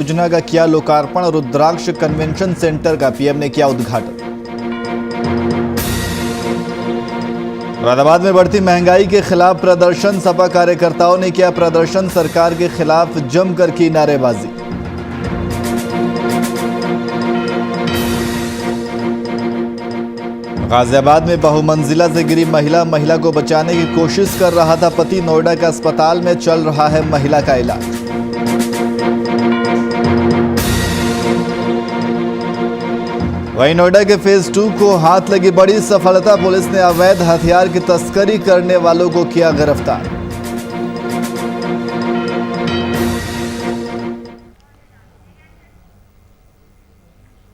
योजना का किया लोकार्पण। रुद्राक्ष कन्वेंशन सेंटर का पीएम ने किया उद्घाटन। मुरादाबाद में बढ़ती महंगाई के खिलाफ प्रदर्शन। सपा कार्यकर्ताओं ने किया प्रदर्शन। सरकार के खिलाफ जमकर की नारेबाजी। गाजियाबाद में बहुमंजिला से गिरी महिला को बचाने की कोशिश कर रहा था पति। नोएडा के अस्पताल में चल रहा है महिला का इलाज। वहीं नोएडा के फेज 2 को हाथ लगी बड़ी सफलता। पुलिस ने अवैध हथियार की तस्करी करने वालों को किया गिरफ्तार।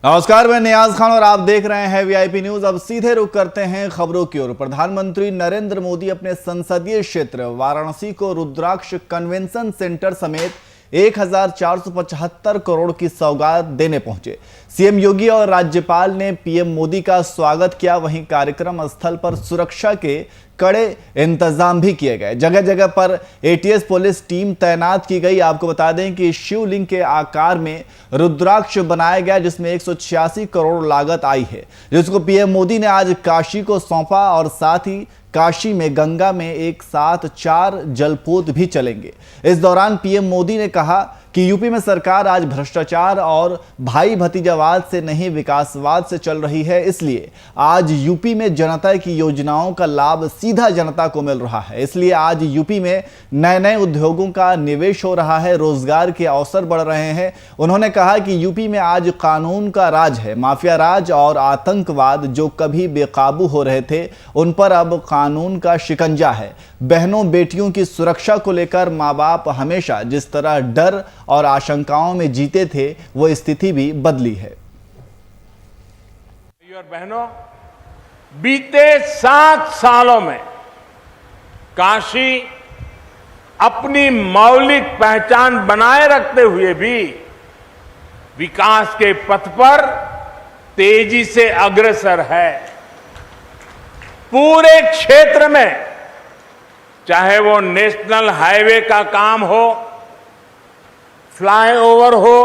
नमस्कार, मैं नियाज खान और आप देख रहे हैं वीआईपी न्यूज। अब सीधे रुख करते हैं खबरों की ओर। प्रधानमंत्री नरेंद्र मोदी अपने संसदीय क्षेत्र वाराणसी को रुद्राक्ष कन्वेंशन सेंटर समेत 1475 करोड़ की सौगात देने पहुंचे। सीएम योगी और राज्यपाल ने पीएम मोदी का स्वागत किया। वहीं कार्यक्रम स्थल पर सुरक्षा के कड़े इंतजाम भी किए गए। जगह जगह पर एटीएस पुलिस टीम तैनात की गई। आपको बता दें कि शिवलिंग के आकार में रुद्राक्ष बनाया गया, जिसमें 186 करोड़ लागत आई है, जिसको पीएम मोदी ने आज काशी को सौंपा। और साथ ही काशी में गंगा में एक साथ 4 जलपोत भी चलेंगे। इस दौरान पीएम मोदी ने कहा कि यूपी में सरकार आज भ्रष्टाचार और भाई भतीजावाद से नहीं विकासवाद से चल रही है। इसलिए आज यूपी में जनता की योजनाओं का लाभ सीधा जनता को मिल रहा है। इसलिए आज यूपी में नए नए उद्योगों का निवेश हो रहा है, रोजगार के अवसर बढ़ रहे हैं। उन्होंने कहा कि यूपी में आज कानून का राज है। माफिया राज और आतंकवाद जो कभी बेकाबू हो रहे थे, उन पर अब कानून का शिकंजा है। बहनों बेटियों की सुरक्षा को लेकर माँ बाप हमेशा जिस तरह डर और आशंकाओं में जीते थे, वो स्थिति भी बदली है। और बहनों, बीते 7 सालों में काशी अपनी मौलिक पहचान बनाए रखते हुए भी विकास के पथ पर तेजी से अग्रसर है। पूरे क्षेत्र में, चाहे वो नेशनल हाईवे का काम हो, फ्लाईओवर हो,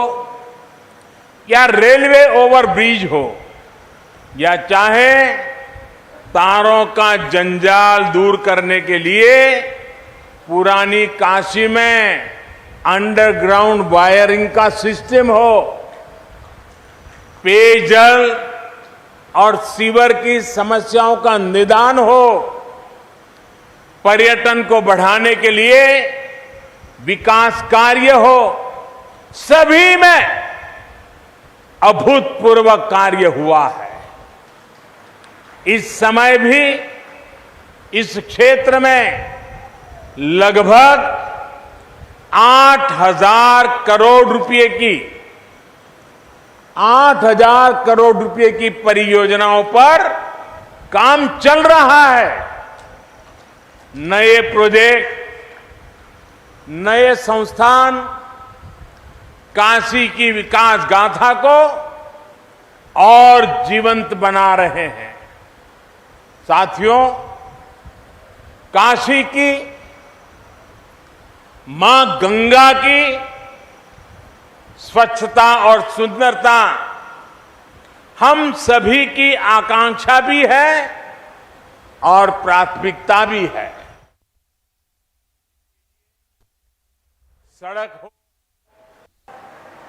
या रेलवे ओवरब्रिज हो, या चाहे तारों का जंजाल दूर करने के लिए पुरानी काशी में अंडरग्राउंड वायरिंग का सिस्टम हो, पेयजल और सीवर की समस्याओं का निदान हो, पर्यटन को बढ़ाने के लिए विकास कार्य हो, सभी में अभूतपूर्व कार्य हुआ है। इस समय भी इस क्षेत्र में लगभग 8,000 करोड़ रुपए की परियोजनाओं पर काम चल रहा है। नए प्रोजेक्ट, नए संस्थान काशी की विकास गाथा को और जीवंत बना रहे हैं। साथियों, काशी की मां गंगा की स्वच्छता और सुंदरता हम सभी की आकांक्षा भी है और प्राथमिकता भी है। सड़क हो,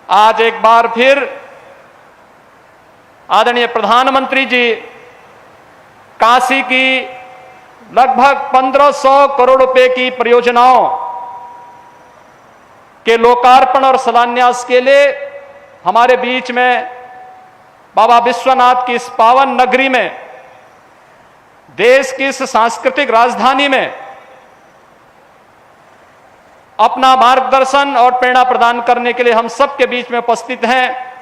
आज एक बार फिर आदरणीय प्रधानमंत्री जी काशी की लगभग 1500 करोड़ रुपए की परियोजनाओं के लोकार्पण और शिलान्यास के लिए हमारे बीच में बाबा विश्वनाथ की इस पावन नगरी में, देश की इस सांस्कृतिक राजधानी में अपना मार्गदर्शन और प्रेरणा प्रदान करने के लिए हम सबके बीच में उपस्थित हैं।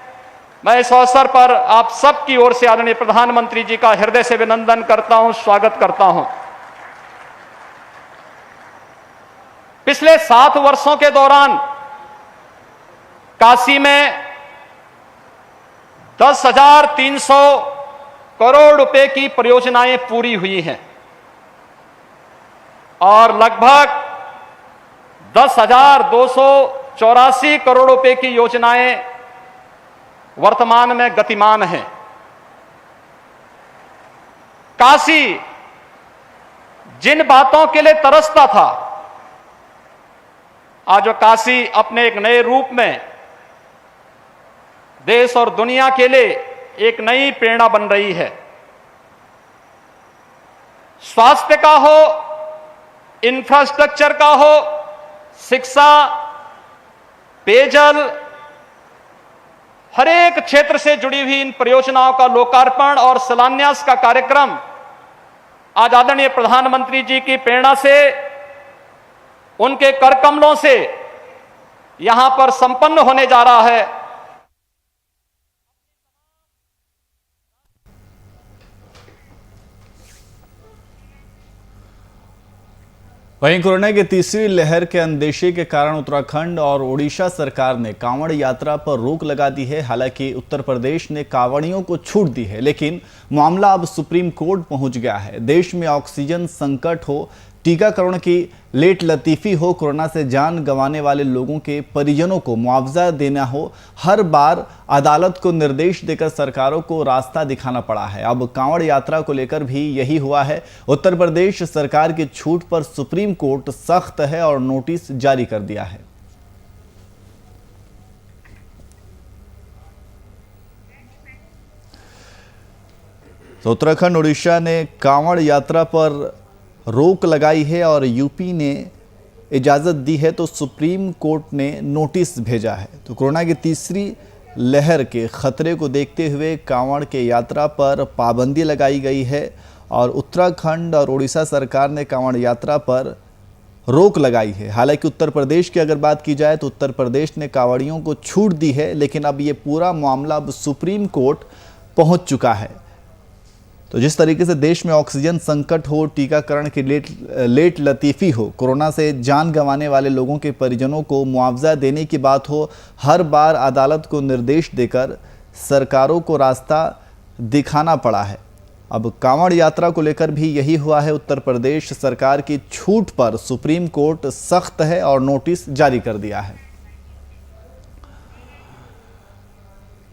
मैं इस अवसर पर आप सबकी ओर से आदरणीय प्रधानमंत्री जी का हृदय से अभिनंदन करता हूं, स्वागत करता हूं। पिछले 7 वर्षों के दौरान काशी में 10,300 करोड़ रुपए की परियोजनाएं पूरी हुई हैं और लगभग 10,200 84 करोड़ रुपए की योजनाएं वर्तमान में गतिमान हैं। काशी जिन बातों के लिए तरसता था, आज वो काशी अपने एक नए रूप में देश और दुनिया के लिए एक नई प्रेरणा बन रही है। स्वास्थ्य का हो, इंफ्रास्ट्रक्चर का हो, शिक्षा, पेयजल, हर एक क्षेत्र से जुड़ी हुई इन परियोजनाओं का लोकार्पण और शिलान्यास का कार्यक्रम आज आदरणीय प्रधानमंत्री जी की प्रेरणा से, उनके कर कमलों से यहां पर संपन्न होने जा रहा है। वहीं कोरोना की तीसरी लहर के अंदेशे के कारण उत्तराखंड और ओडिशा सरकार ने कांवड़ यात्रा पर रोक लगा दी है। हालांकि उत्तर प्रदेश ने कांवड़ियों को छूट दी है, लेकिन मामला अब सुप्रीम कोर्ट पहुंच गया है। देश में ऑक्सीजन संकट हो, टीकाकरण की लेट लतीफी हो, कोरोना से जान गंवाने वाले लोगों के परिजनों को मुआवजा देना हो, हर बार अदालत को निर्देश देकर सरकारों को रास्ता दिखाना पड़ा है। अब कांवड़ यात्रा को लेकर भी यही हुआ है। उत्तर प्रदेश सरकार की छूट पर सुप्रीम कोर्ट सख्त है और नोटिस जारी कर दिया है। तो उत्तराखंड ओडिशा ने कांवड़ यात्रा पर रोक लगाई है और यूपी ने इजाज़त दी है, तो सुप्रीम कोर्ट ने नोटिस भेजा है। तो कोरोना की तीसरी लहर के खतरे को देखते हुए कांवड़ के यात्रा पर पाबंदी लगाई गई है और उत्तराखंड और ओडिशा सरकार ने कांवड़ यात्रा पर रोक लगाई है। हालांकि उत्तर प्रदेश की अगर बात की जाए तो उत्तर प्रदेश ने कांवड़ियों को छूट दी है, लेकिन अब ये पूरा मामला अब सुप्रीम कोर्ट पहुंच चुका है। तो जिस तरीके से देश में ऑक्सीजन संकट हो, टीकाकरण की लेट लतीफ़ी हो, कोरोना से जान गंवाने वाले लोगों के परिजनों को मुआवजा देने की बात हो, हर बार अदालत को निर्देश देकर सरकारों को रास्ता दिखाना पड़ा है। अब कांवड़ यात्रा को लेकर भी यही हुआ है। उत्तर प्रदेश सरकार की छूट पर सुप्रीम कोर्ट सख्त है और नोटिस जारी कर दिया है।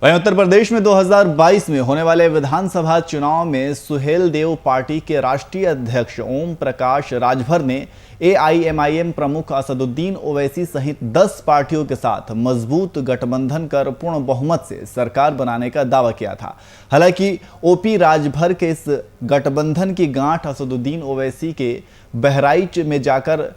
वहीं उत्तर प्रदेश में 2022 में होने वाले विधानसभा चुनाव में सुहेलदेव पार्टी के राष्ट्रीय अध्यक्ष ओम प्रकाश राजभर ने एआईएमआईएम प्रमुख असदुद्दीन ओवैसी सहित 10 पार्टियों के साथ मजबूत गठबंधन कर पूर्ण बहुमत से सरकार बनाने का दावा किया था। हालांकि ओपी राजभर के इस गठबंधन की गांठ असदुद्दीन ओवैसी के बहराइच में जाकर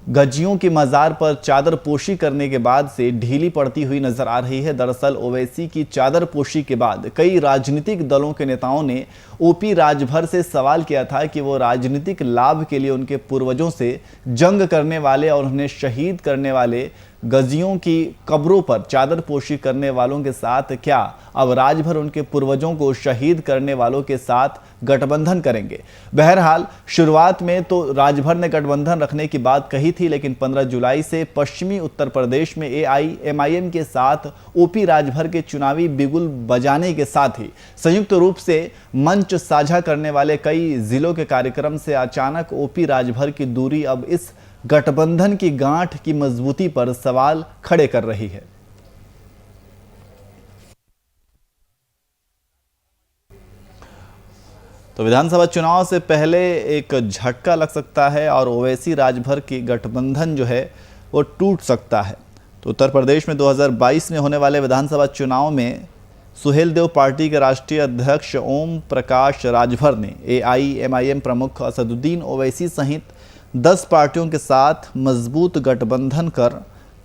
गजियों की मजार पर चादर पोशी करने के बाद से ढीली पड़ती हुई नजर आ रही है। दरअसल ओवैसी की चादर पोशी के बाद कई राजनीतिक दलों के नेताओं ने ओपी राजभर से सवाल किया था कि वो राजनीतिक लाभ के लिए उनके पूर्वजों से जंग करने वाले और उन्हें शहीद करने वाले गजियों की कब्रों पर चादर पोशी करने वालों के साथ क्या अब राजभर उनके पूर्वजों को शहीद करने वालों के साथ गठबंधन करेंगे। बहरहाल शुरुआत में तो राजभर ने गठबंधन रखने की बात कही थी, लेकिन 15 जुलाई से पश्चिमी उत्तर प्रदेश में एआईएमआईएम के साथ ओपी राजभर के चुनावी बिगुल बजाने के साथ ही संयुक्त रूप से मंच साझा करने वाले कई जिलों के कार्यक्रम से अचानक ओपी राजभर की दूरी अब इस गठबंधन की गांठ की मजबूती पर सवाल खड़े कर रही है। तो विधानसभा चुनाव से पहले एक झटका लग सकता है और ओवैसी राजभर की गठबंधन जो है वो टूट सकता है। तो उत्तर प्रदेश में 2022 में होने वाले विधानसभा चुनाव में सुहेलदेव पार्टी के राष्ट्रीय अध्यक्ष ओम प्रकाश राजभर ने एआईएमआईएम प्रमुख असदुद्दीन ओवैसी सहित 10 पार्टियों के साथ मजबूत गठबंधन कर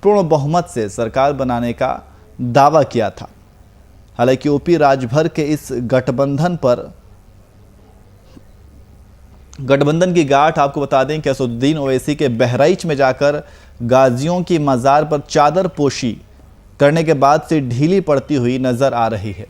पूर्ण बहुमत से सरकार बनाने का दावा किया था। हालांकि ओपी राजभर के इस गठबंधन की गांठ आपको बता दें कि असदुद्दीन ओवैसी के बहराइच में जाकर गाजियों की मजार पर चादर पोशी करने के बाद से ढीली पड़ती हुई नजर आ रही है।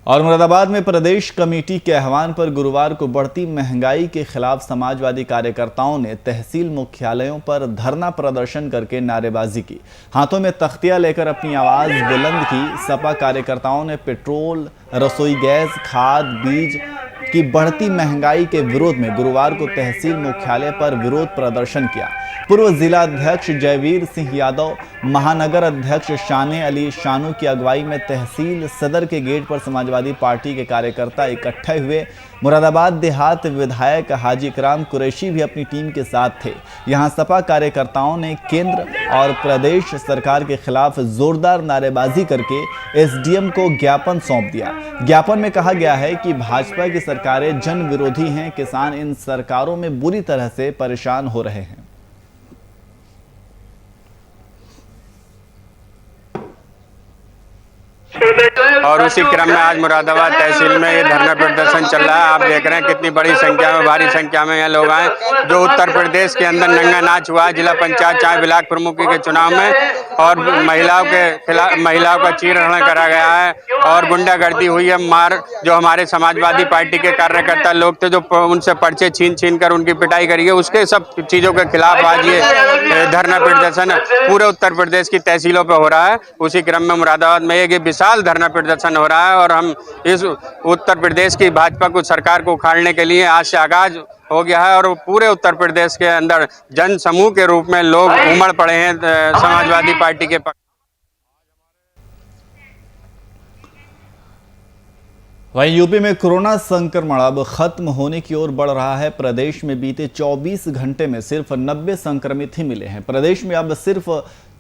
और मुरादाबाद में प्रदेश कमेटी के आह्वान पर गुरुवार को बढ़ती महंगाई के खिलाफ समाजवादी कार्यकर्ताओं ने तहसील मुख्यालयों पर धरना प्रदर्शन करके नारेबाजी की। हाथों में तख्तियां लेकर अपनी आवाज बुलंद की। सपा कार्यकर्ताओं ने पेट्रोल, रसोई गैस, खाद, बीज की बढ़ती महंगाई के विरोध में गुरुवार को तहसील मुख्यालय पर विरोध प्रदर्शन किया। पूर्व जिला अध्यक्ष जयवीर सिंह यादव, महानगर अध्यक्ष शाने अली शानू की अगुवाई में तहसील सदर के गेट पर समाजवादी पार्टी के कार्यकर्ता इकट्ठे हुए। मुरादाबाद देहात विधायक हाजी इकराम कुरैशी भी अपनी टीम के साथ थे। यहां सपा कार्यकर्ताओं ने केंद्र और प्रदेश सरकार के खिलाफ जोरदार नारेबाजी करके एसडीएम को ज्ञापन सौंप दिया। ज्ञापन में कहा गया है कि भाजपा की सरकारें जन विरोधी हैं, किसान इन सरकारों में बुरी तरह से परेशान हो रहे हैं। और उसी क्रम में आज मुरादाबाद तहसील में ये धरना प्रदर्शन चल रहा है। आप देख रहे हैं कितनी बड़ी संख्या में, भारी संख्या में यहाँ लोग आए। जो उत्तर प्रदेश के अंदर नंगा नाच हुआ जिला पंचायत चाहे ब्लॉक प्रमुखी के चुनाव में, और महिलाओं के खिलाफ महिलाओं का चीरहरण करा गया है और गुंडागर्दी हुई है। मार जो हमारे समाजवादी पार्टी के कार्यकर्ता लोग थे जो उनसे पर्चे छीन कर उनकी पिटाई करी है, उसके सब चीजों के खिलाफ आज ये धरना प्रदर्शन पूरे उत्तर प्रदेश की तहसीलों पर हो रहा है। उसी क्रम में मुरादाबाद में एक विशाल धरना प्रदर्शन हो रहा है और हम इस उत्तर प्रदेश की भाजपा को सरकार को उखाड़ने के लिए आज से आगाज हो गया है और पूरे उत्तर प्रदेश के अंदर जन समूह के रूप में लोग उमड़ पड़े हैं समाजवादी पार्टी के पक्ष। वहीं यूपी में कोरोना संक्रमण अब खत्म होने की ओर बढ़ रहा है। प्रदेश में बीते 24 घंटे में सिर्फ 90 संक्रमित ही मिले हैं। प्रदेश में अब सिर्फ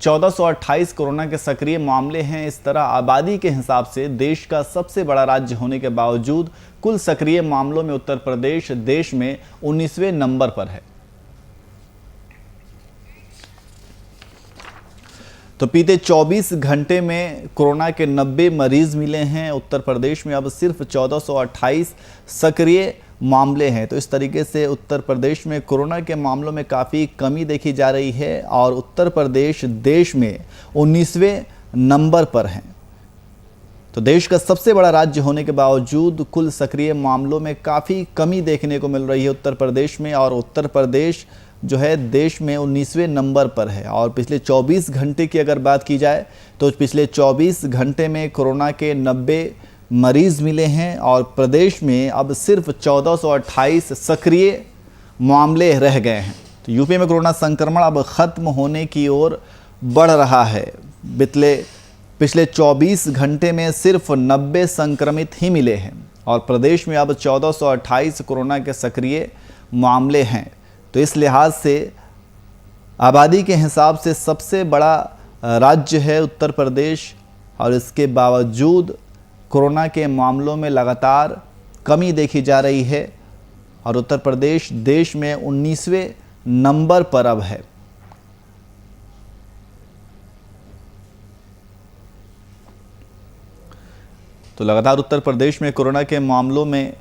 1428 कोरोना के सक्रिय मामले हैं। इस तरह आबादी के हिसाब से देश का सबसे बड़ा राज्य होने के बावजूद कुल सक्रिय मामलों में उत्तर प्रदेश देश में 19वें नंबर पर है। तो बीते 24 घंटे में कोरोना के 90 मरीज मिले हैं। उत्तर प्रदेश में अब सिर्फ 1428 सक्रिय मामले हैं। तो इस तरीके से उत्तर प्रदेश में कोरोना के मामलों में काफ़ी कमी देखी जा रही है और उत्तर प्रदेश देश में 19वें नंबर पर है। तो देश का सबसे बड़ा राज्य होने के बावजूद कुल सक्रिय मामलों में काफ़ी कमी देखने को मिल रही है उत्तर प्रदेश में, और उत्तर प्रदेश जो है देश में 19वें नंबर पर है। और पिछले 24 घंटे की अगर बात की जाए तो पिछले 24 घंटे में कोरोना के 90 मरीज मिले हैं और प्रदेश में अब सिर्फ 1428 सक्रिय मामले रह गए हैं। तो यूपी में कोरोना संक्रमण अब खत्म होने की ओर बढ़ रहा है। पिछले 24 घंटे में सिर्फ 90 संक्रमित ही मिले हैं और प्रदेश में अब 1428 कोरोना के सक्रिय मामले हैं। तो इस लिहाज से आबादी के हिसाब से सबसे बड़ा राज्य है उत्तर प्रदेश, और इसके बावजूद कोरोना के मामलों में लगातार कमी देखी जा रही है और उत्तर प्रदेश देश में 19वें नंबर पर अब है। तो लगातार उत्तर प्रदेश में कोरोना के मामलों में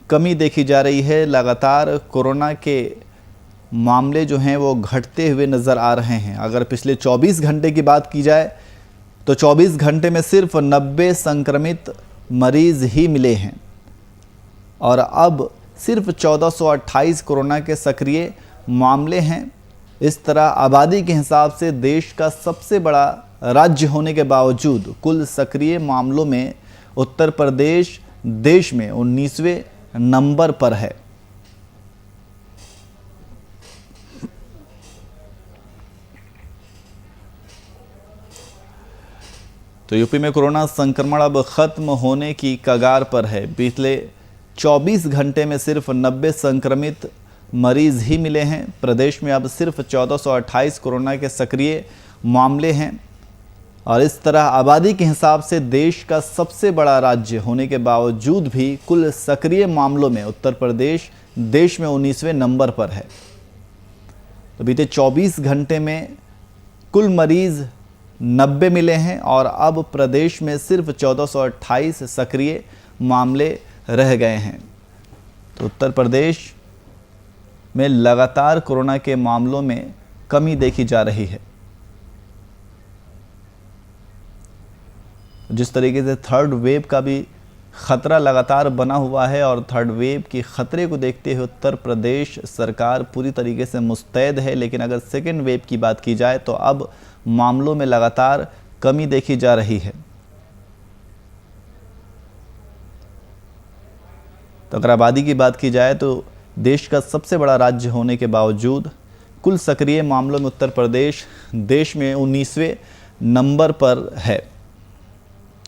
कमी देखी जा रही है। लगातार कोरोना के मामले जो हैं वो घटते हुए नज़र आ रहे हैं। अगर पिछले 24 घंटे की बात की जाए तो 24 घंटे में सिर्फ 90 संक्रमित मरीज ही मिले हैं और अब सिर्फ 1428 कोरोना के सक्रिय मामले हैं। इस तरह आबादी के हिसाब से देश का सबसे बड़ा राज्य होने के बावजूद कुल सक्रिय मामलों में उत्तर प्रदेश देश में 19वें नंबर पर है। तो यूपी में कोरोना संक्रमण अब खत्म होने की कगार पर है। पिछले 24 घंटे में सिर्फ 90 संक्रमित मरीज ही मिले हैं। प्रदेश में अब सिर्फ 1428 कोरोना के सक्रिय मामले हैं और इस तरह आबादी के हिसाब से देश का सबसे बड़ा राज्य होने के बावजूद भी कुल सक्रिय मामलों में उत्तर प्रदेश देश में 19वें नंबर पर है। तो बीते 24 घंटे में कुल मरीज 90 मिले हैं और अब प्रदेश में सिर्फ 1428 सक्रिय मामले रह गए हैं। तो उत्तर प्रदेश में लगातार कोरोना के मामलों में कमी देखी जा रही है। जिस तरीके से थर्ड वेव का भी खतरा लगातार बना हुआ है और थर्ड वेव के खतरे को देखते हुए उत्तर प्रदेश सरकार पूरी तरीके से मुस्तैद है। लेकिन अगर सेकेंड वेव की बात की जाए तो अब मामलों में लगातार कमी देखी जा रही है। तो अगर आबादी की बात की जाए तो देश का सबसे बड़ा राज्य होने के बावजूद कुल सक्रिय मामलों में उत्तर प्रदेश देश में 19वें नंबर पर है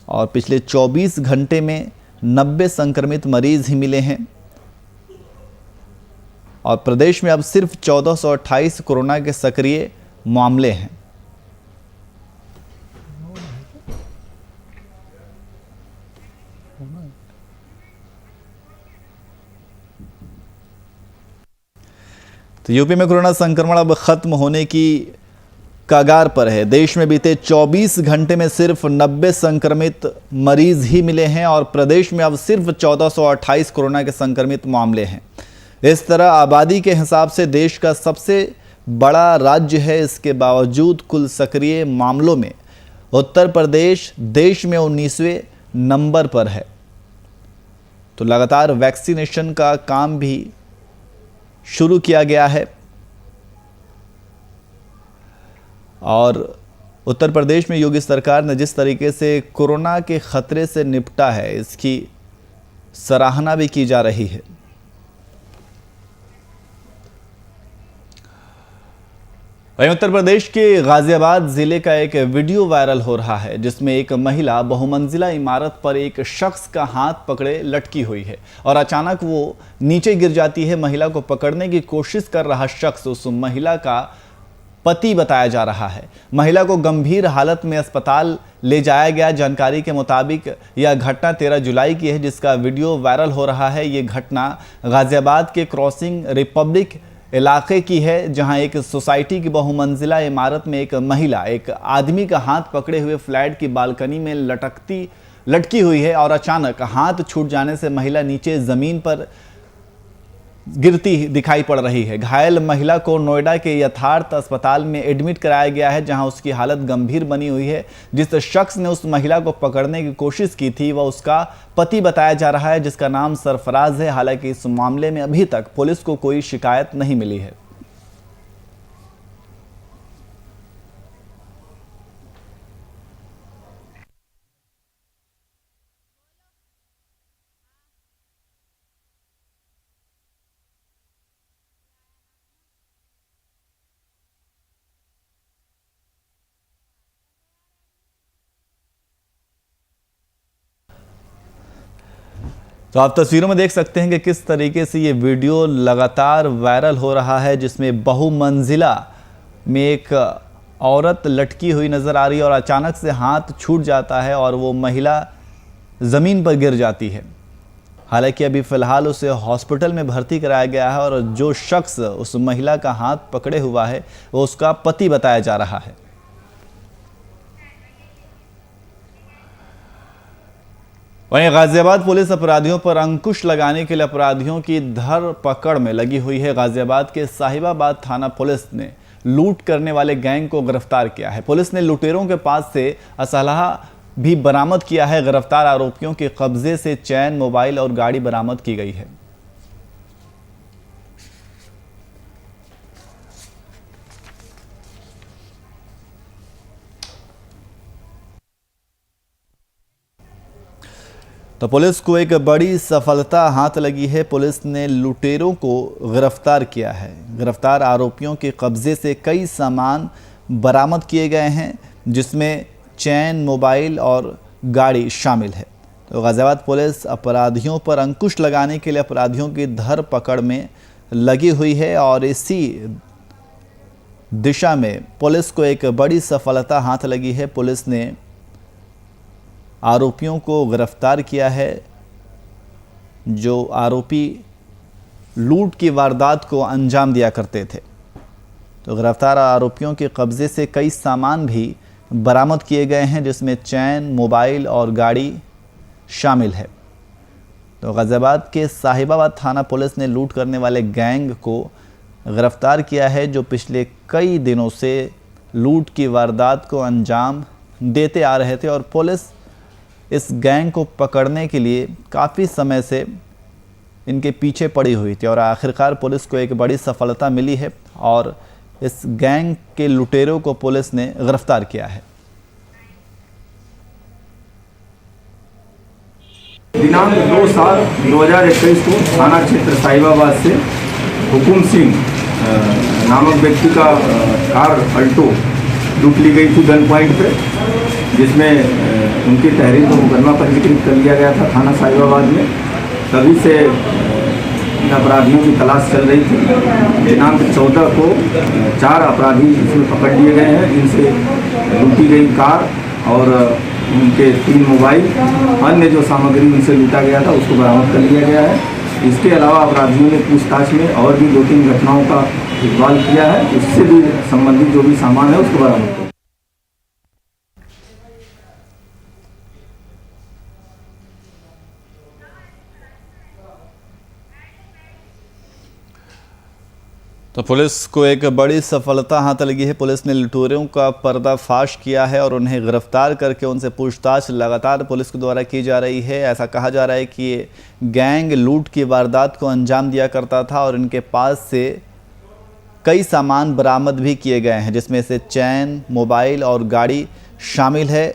और पिछले 24 घंटे में 90 संक्रमित मरीज ही मिले हैं और प्रदेश में अब सिर्फ 1428 कोरोना के सक्रिय मामले हैं। तो यूपी में कोरोना संक्रमण अब खत्म होने की कगार पर है। देश में बीते 24 घंटे में सिर्फ 90 संक्रमित मरीज ही मिले हैं और प्रदेश में अब सिर्फ 1428 कोरोना के संक्रमित मामले हैं। इस तरह आबादी के हिसाब से देश का सबसे बड़ा राज्य है। इसके बावजूद कुल सक्रिय मामलों में उत्तर प्रदेश देश में 19वें नंबर पर है। तो लगातार वैक्सीनेशन का काम भी शुरू किया गया है और उत्तर प्रदेश में योगी सरकार ने जिस तरीके से कोरोना के खतरे से निपटा है, इसकी सराहना भी की जा रही है। वहीं उत्तर प्रदेश के गाजियाबाद जिले का एक वीडियो वायरल हो रहा है जिसमें एक महिला बहुमंजिला इमारत पर एक शख्स का हाथ पकड़े लटकी हुई है और अचानक वो नीचे गिर जाती है। महिला को पकड़ने की कोशिश कर रहा शख्स उस महिला का पति बताया जा रहा है। महिला को गंभीर हालत में अस्पताल ले जाया गया। जानकारी के मुताबिक यह घटना 13 जुलाई की है जिसका वीडियो वायरल हो रहा है। ये घटना गाजियाबाद के क्रॉसिंग रिपब्लिक इलाके की है जहां एक सोसाइटी की बहुमंजिला इमारत में एक महिला एक आदमी का हाथ पकड़े हुए फ्लैट की बालकनी में लटकी हुई है और अचानक हाथ छूट जाने से महिला नीचे जमीन पर गिरती दिखाई पड़ रही है। घायल महिला को नोएडा के यथार्थ अस्पताल में एडमिट कराया गया है जहां उसकी हालत गंभीर बनी हुई है। जिस शख्स ने उस महिला को पकड़ने की कोशिश की थी वह उसका पति बताया जा रहा है जिसका नाम सरफराज है। हालांकि इस मामले में अभी तक पुलिस को कोई शिकायत नहीं मिली है। तो आप तस्वीरों में देख सकते हैं कि किस तरीके से ये वीडियो लगातार वायरल हो रहा है जिसमें बहुमंजिला में एक औरत लटकी हुई नज़र आ रही है और अचानक से हाथ छूट जाता है और वो महिला ज़मीन पर गिर जाती है। हालांकि अभी फ़िलहाल उसे हॉस्पिटल में भर्ती कराया गया है और जो शख्स उस महिला का हाथ पकड़े हुआ है वो उसका पति बताया जा रहा है। वहीं गाजियाबाद पुलिस अपराधियों पर अंकुश लगाने के लिए अपराधियों की धरपकड़ में लगी हुई है। गाजियाबाद के साहिबाबाद थाना पुलिस ने लूट करने वाले गैंग को गिरफ्तार किया है। पुलिस ने लुटेरों के पास से असलहा भी बरामद किया है। गिरफ्तार आरोपियों के कब्जे से चैन, मोबाइल और गाड़ी बरामद की गई है। तो पुलिस को एक बड़ी सफलता हाथ लगी है। पुलिस ने लुटेरों को गिरफ्तार किया है। गिरफ्तार आरोपियों के कब्जे से कई सामान बरामद किए गए हैं जिसमें चैन, मोबाइल और गाड़ी शामिल है। तो गाजियाबाद पुलिस अपराधियों पर अंकुश लगाने के लिए अपराधियों की धरपकड़ में लगी हुई है और इसी दिशा में पुलिस को एक बड़ी सफलता हाथ लगी है। पुलिस ने आरोपियों को गिरफ्तार किया है जो आरोपी लूट की वारदात को अंजाम दिया करते थे। तो गिरफ्तार आरोपियों के कब्जे से कई सामान भी बरामद किए गए हैं जिसमें चैन, मोबाइल और गाड़ी शामिल है। तो गाजियाबाद के साहिबाबाद थाना पुलिस ने लूट करने वाले गैंग को गिरफ्तार किया है जो पिछले कई दिनों से लूट की वारदात को अंजाम देते आ रहे थे और पुलिस इस गैंग को पकड़ने के लिए काफ़ी समय से इनके पीछे पड़ी हुई थी और आखिरकार पुलिस को एक बड़ी सफलता मिली है और इस गैंग के लुटेरों को पुलिस ने गिरफ्तार किया है। दिनांक 2/7/2021 को थाना क्षेत्र साहिबाबाद से हुकुम सिंह नामक व्यक्ति का कार अल्टो लूट ली गई थी गन पॉइंट पे, जिसमें उनकी तहरीर को मुकदमा पंजीकृत कर लिया गया था थाना साहिबाबाद में। तभी से इन अपराधियों की तलाश चल रही थी। दिनांक 14 को 4 अपराधी इसमें पकड़ लिए गए हैं, जिनसे लूटी गई कार और उनके 3 मोबाइल, अन्य जो सामग्री उनसे लूटा गया था उसको बरामद कर लिया गया है। इसके अलावा अपराधियों ने पूछताछ में और भी 2-3 घटनाओं का इकबाल किया है, उससे भी संबंधित जो भी सामान है उसको बरामद किया। तो पुलिस को एक बड़ी सफलता हाथ लगी है। पुलिस ने लुटेरों का पर्दाफाश किया है और उन्हें गिरफ्तार करके उनसे पूछताछ लगातार पुलिस के द्वारा की जा रही है। ऐसा कहा जा रहा है कि ये गैंग लूट की वारदात को अंजाम दिया करता था और इनके पास से कई सामान बरामद भी किए गए हैं, जिसमें से चैन, मोबाइल और गाड़ी शामिल है।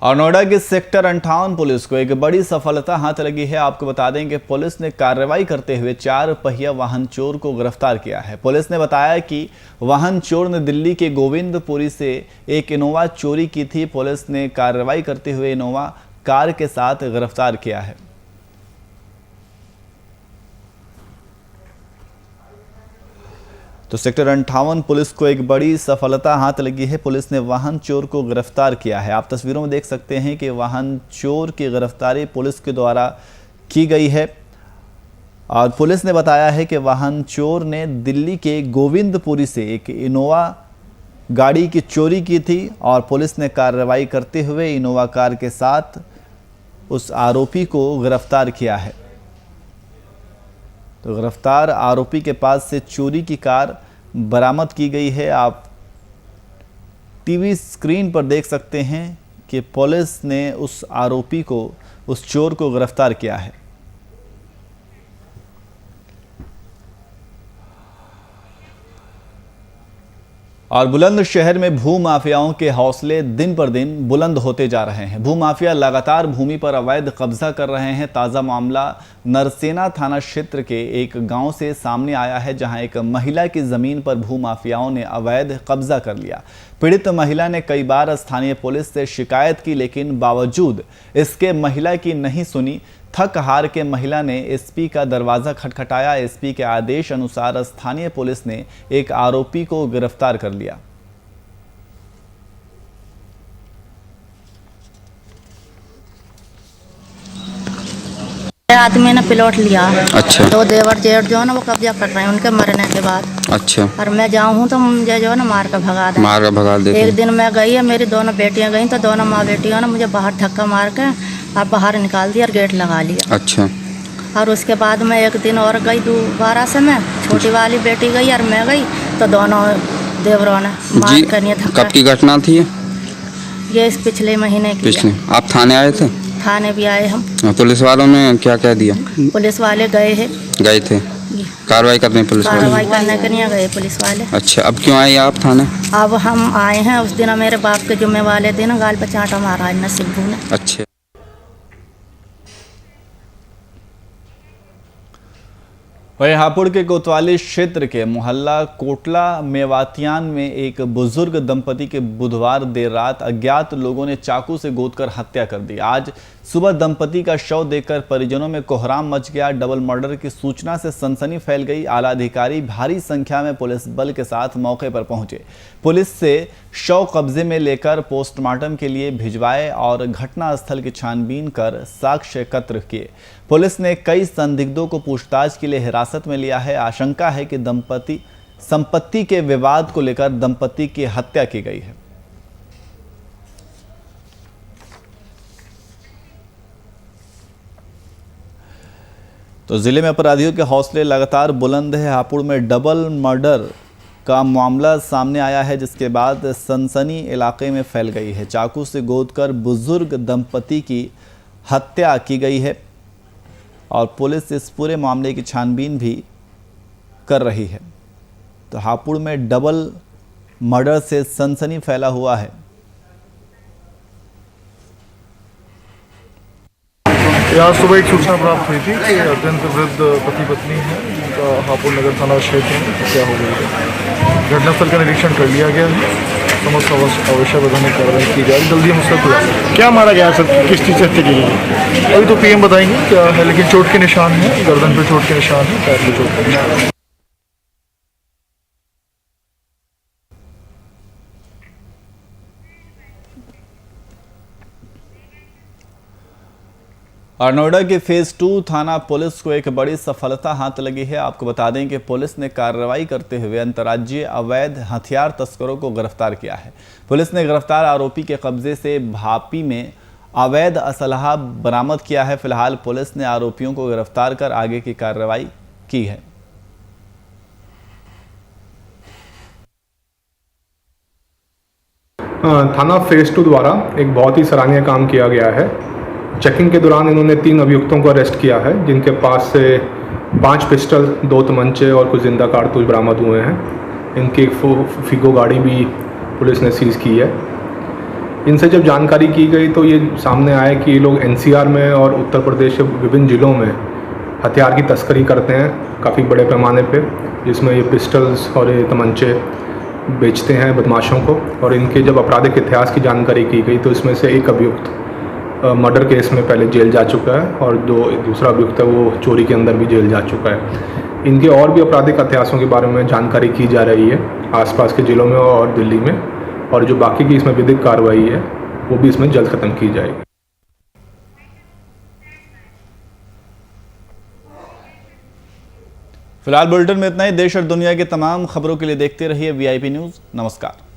और नोएडा के सेक्टर 58 पुलिस को एक बड़ी सफलता हाथ लगी है। आपको बता दें कि पुलिस ने कार्रवाई करते हुए 4 पहिया वाहन चोर को गिरफ्तार किया है। पुलिस ने बताया कि वाहन चोर ने दिल्ली के गोविंदपुरी से एक इनोवा चोरी की थी। पुलिस ने कार्रवाई करते हुए इनोवा कार के साथ गिरफ्तार किया है। तो सेक्टर 58 पुलिस को एक बड़ी सफलता हाथ लगी है। पुलिस ने वाहन चोर को गिरफ्तार किया है। आप तस्वीरों में देख सकते हैं कि वाहन चोर की गिरफ्तारी पुलिस के द्वारा की गई है और पुलिस ने बताया है कि वाहन चोर ने दिल्ली के गोविंदपुरी से एक इनोवा गाड़ी की चोरी की थी और पुलिस ने कार्रवाई करते हुए इनोवा कार के साथ उस आरोपी को गिरफ्तार किया है। तो गिरफ्तार आरोपी के पास से चोरी की कार बरामद की गई है। आप टीवी स्क्रीन पर देख सकते हैं कि पुलिस ने उस आरोपी को, उस चोर को गिरफ्तार किया है। और बुलंदशहर में भू माफियाओं के हौसले दिन पर दिन बुलंद होते जा रहे हैं। भू माफिया लगातार भूमि पर अवैध कब्जा कर रहे हैं। ताज़ा मामला नरसेना थाना क्षेत्र के एक गांव से सामने आया है, जहां एक महिला की ज़मीन पर भू माफियाओं ने अवैध कब्जा कर लिया। पीड़ित महिला ने कई बार स्थानीय पुलिस से शिकायत की, लेकिन बावजूद इसके महिला की नहीं सुनी। थक हार के महिला ने एसपी का दरवाज़ा खटखटाया। एसपी के आदेश अनुसार स्थानीय पुलिस ने एक आरोपी को गिरफ्तार कर लिया। आदमी ने प्लॉट लिया। अच्छा। तो देवर जेठ जो है ना वो कब्जा कर रहे हैं उनके मरने के बाद। अच्छा। और मैं जाऊँ तो मुझे जो है ना मार कर भगा दे। देते। एक दिन मैं गई है, मेरी दोनों बेटियां गई, तो दोनों माँ बेटियों ने मुझे बाहर धक्का मार के और बाहर निकाल दिया और गेट लगा लिया। अच्छा। और उसके बाद मैं एक दिन और गई दोबारा से, मैं छोटी वाली बेटी गई और मैं गई, तो दोनों देवरों ने मार कर नहीं धक्का। कब की घटना थी ये इस पिछले महीने की है। आप थाने आए थे? थाने भी आए हम। पुलिस वालों ने क्या क्या दिया? पुलिस वाले गए थे कार्रवाई करने, पुलिस वाले कार्रवाई करने के लिए गए पुलिस वाले। अच्छा, अब क्यों आए आप थाने? अब हम आए हैं, उस दिन मेरे बाप के जुम्मे वाले दिन गाल पे चांटा मारा है नसीबू ने। अच्छा। वहीं हापुड़ के कोतवाली क्षेत्र के मोहल्ला कोटला मेवातियान में एक बुजुर्ग दंपति के बुधवार देर रात अज्ञात लोगों ने चाकू से गोदकर हत्या कर दी। आज सुबह दंपति का शव देखकर परिजनों में कोहराम मच गया। डबल मर्डर की सूचना से सनसनी फैल गई। आला अधिकारी भारी संख्या में पुलिस बल के साथ मौके पर पहुंचे। पुलिस से शव कब्जे में लेकर पोस्टमार्टम के लिए भिजवाए और घटनास्थल की छानबीन कर साक्ष्य एकत्र किए। पुलिस ने कई संदिग्धों को पूछताछ के लिए हिरासत में लिया है। आशंका है कि संपत्ति के विवाद को लेकर दंपति की हत्या की गई है। तो जिले में अपराधियों के हौसले लगातार बुलंद है। हापुड़ में डबल मर्डर का मामला सामने आया है, जिसके बाद सनसनी इलाके में फैल गई है। चाकू से गोदकर बुजुर्ग दंपति की हत्या की गई है और पुलिस इस पूरे मामले की छानबीन भी कर रही है। तो हापुड़ में डबल मर्डर से सनसनी फैला हुआ है। आज सुबह एक सूचना प्राप्त हुई थी कि अत्यंत वृद्ध पति पत्नी है जिनका हापुड़ नगर थाना क्षेत्र में हत्या हो गई है। घटनास्थल का निरीक्षण कर लिया गया है, समस्त आवश्यक वैधानिक कार्रवाई की जाएगी, जल्दी हम उसका खुलासा। क्या मारा गया सर, किस चीज़ से हत्या की गई? अभी तो पीएम बताएंगे क्या है, लेकिन चोट के निशान है, गर्दन पे चोट के निशान है, पैर पे चोट के निशान है। और नोएडा के फेज 2 थाना पुलिस को एक बड़ी सफलता हाथ लगी है। आपको बता दें कि पुलिस ने कार्रवाई करते हुए अंतर्राज्यीय अवैध हथियार तस्करों को गिरफ्तार किया है। पुलिस ने गिरफ्तार आरोपी के कब्जे से भापी में अवैध असलहा बरामद किया है। फिलहाल पुलिस ने आरोपियों को गिरफ्तार कर आगे की कार्रवाई की है। थाना फेज 2 द्वारा एक बहुत ही सराहनीय काम किया गया है। चेकिंग के दौरान इन्होंने 3 अभियुक्तों को अरेस्ट किया है, जिनके पास से 5 पिस्टल, 2 तमंचे और कुछ जिंदा कारतूस बरामद हुए हैं। इनकी एक फिगो गाड़ी भी पुलिस ने सीज की है। इनसे जब जानकारी की गई तो ये सामने आया कि ये लोग एनसीआर में और उत्तर प्रदेश के विभिन्न ज़िलों में हथियार की तस्करी करते हैं काफ़ी बड़े पैमाने पे, जिसमें ये पिस्टल्स और ये तमंचे बेचते हैं बदमाशों को। और इनके जब आपराधिक इतिहास की जानकारी की गई तो इसमें से एक अभियुक्त मर्डर केस में पहले जेल जा चुका है और दूसरा अभियुक्त है वो चोरी के अंदर भी जेल जा चुका है। इनके और भी आपराधिक इतिहासों के बारे में जानकारी की जा रही है आसपास के ज़िलों में और दिल्ली में, और जो बाकी की इसमें विधिक कार्रवाई है वो भी इसमें जल्द ख़त्म की जाएगी। फिलहाल बुलेटिन में इतना ही। देश और दुनिया की तमाम खबरों के लिए देखते रहिए VIP न्यूज़। नमस्कार।